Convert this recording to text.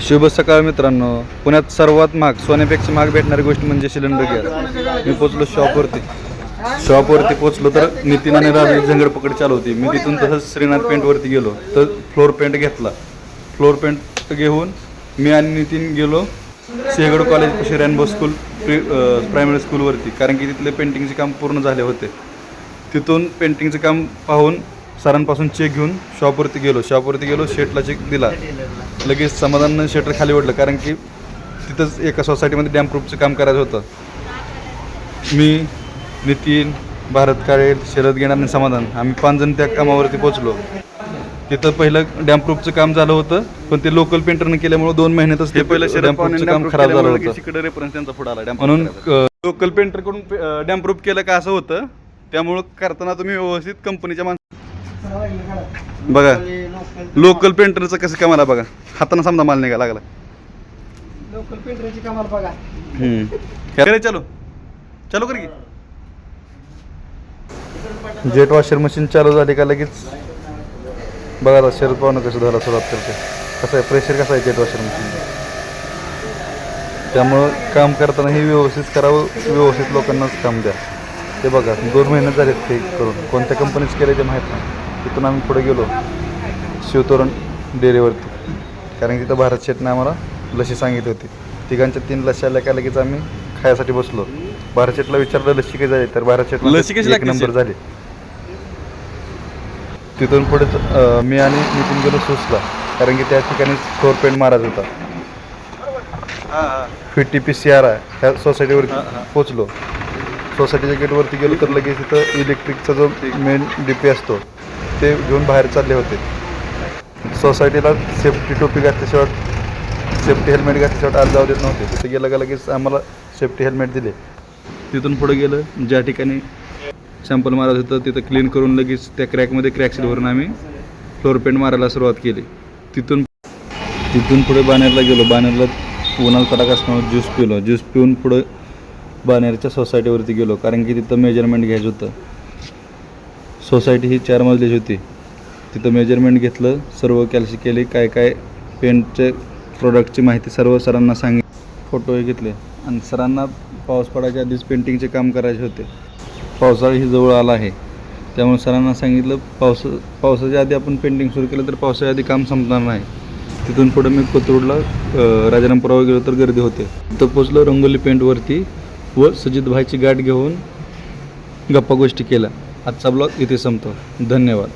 शुभ सकाळ मित्रांनो. पुण्यात सर्वात महाग, सोन्यापेक्षा महाग भेटणारी गोष्ट म्हणजे सिलेंडर गॅस. मी पोचलो शॉपवरती पोचलो तर नितीन आणि राजू झंगडपकड चालू होती. मी तिथून तसंच श्रीनाथ पेंटवरती गेलो तर फ्लोर पेंट घेतला. फ्लोर पेंट घेऊन मी आणि नितीन गेलो Sinhagad college rainbow school primary स्कूलवरती, कारण की तिथले पेंटिंगचे काम पूर्ण झाले होते. तिथून पेंटिंगचं काम पाहून सरांपासून चेक घेऊन शॉपवरती गेलो. शेटला चेक दिला. लगेच समाधानानं शेटर खाली ओढलं, कारण की तिथंच एका सोसायटीमध्ये डॅम्प्रूफचं काम करायचं होतं. मी, नितीन, भारत काळे, शरद घेणार आणि समाधान आम्ही 5 जण त्या कामावरती पोचलो. तिथं पहिलं डॅम्प्रूफचं काम झालं होतं, पण ते लोकल पेंटरने केल्यामुळे 2 महिन्यातच ते पहिलं डॅम्प्रूफचं काम खराब झालं होतं. रेफरन्स त्यांचा पुढे आला म्हणून लोकल पेंटरकडून डॅम्प्रूफ केलं का असं होतं. त्यामुळं करताना तुम्ही व्यवस्थित कंपनीच्या बघा. लोकल पेंटरचं कसं कामाला बघा, हाताने समजा माल निघायला लागला. लोकल पेंटरची कामाला बघा. खरे चालू कर की. जेट वॉशर मशीन चालू झाली का लगेच बघा आता शरद पाहणं कसं धरायला सुरुवात करते. कसं आहे प्रेशर, कसं आहे जेट वॉशर मशीन. त्यामुळं काम करताना हे व्यवस्थित करावं, व्यवस्थित लोकांनाच काम द्या. ते बघा 2 महिने झालेत ते करून. कोणत्या कंपनीच केलं ते माहीत नाही. तिथून आम्ही पुढे गेलो शिवतोरण डेअरीवरती, कारण की तिथं भारत शेटने आम्हाला लशी सांगितली होती. तिघांच्या 3 लशी आल्या का लगेच आम्ही खायसाठी बसलो. भारत शेटला विचारलं लशी कशी झाली, तर भारत शेटला लशी कशी 1 नंबर झाली. तिथून पुढे मी आणि नितीन गेलो सूसला, कारण की त्या ठिकाणी फ्लोर पेंट मारायचा होता. PTPCR ह्या सोसायटीवरती पोचलो. सोसायटीच्या गेटवरती गेलो तर लगेच तिथं इलेक्ट्रिकचा जो मेन DP असतो ते घेऊन बाहेर चालले होते. सोसायटीला सेफ्टी टोपी घातल्याशिवाय, सेफ्टी हेल्मेट घातल्याशिवाय आत जाऊ देत नव्हते. तिथे गेलं का लगेच आम्हाला सेफ्टी हेल्मेट दिले. तिथून पुढे गेलं, ज्या ठिकाणी सॅम्पल मारायचं होतं तिथं क्लीन करून लगेच त्या क्रॅकमध्ये क्रॅकशीट भरून आम्ही फ्लोर पेंट मारायला सुरुवात केली. तिथून पुढे बाणेरला गेलो. बाणेरला उन्हाळा कडक असल्यामुळे ज्यूस पिऊन पुढं बाणेरच्या सोसायटीवरती गेलो, कारण की तिथं मेजरमेंट घ्यायचं होतं. सोसायटी ही 4 मजलीची होती. तिथं मेजरमेंट घेतलं, सर्व कॅल्सी केली, काय पेंटचे प्रोडक्टची माहिती सर्व सरांना फोटो घेतले. आणि सरांना पाऊस पडायच्या आधीच पेंटिंगचे काम करायचे होते. पावसाळाही जवळ आला आहे, त्यामुळे सरांना सांगितलं पावसाच्या आधी आपण पेंटिंग सुरू केलं तर पावसाच्या आधी काम संपणार नाही. तिथून पुढे मी कोथरूडला राजारामपुरावर गेलो तर गर्दी होते. तिथं पोचलो रंगोली पेंटवरती व सजित भाईची गाठ घेऊन गप्पा गोष्टी केल्या. आजचा ब्लॉग इथे संपतो. धन्यवाद.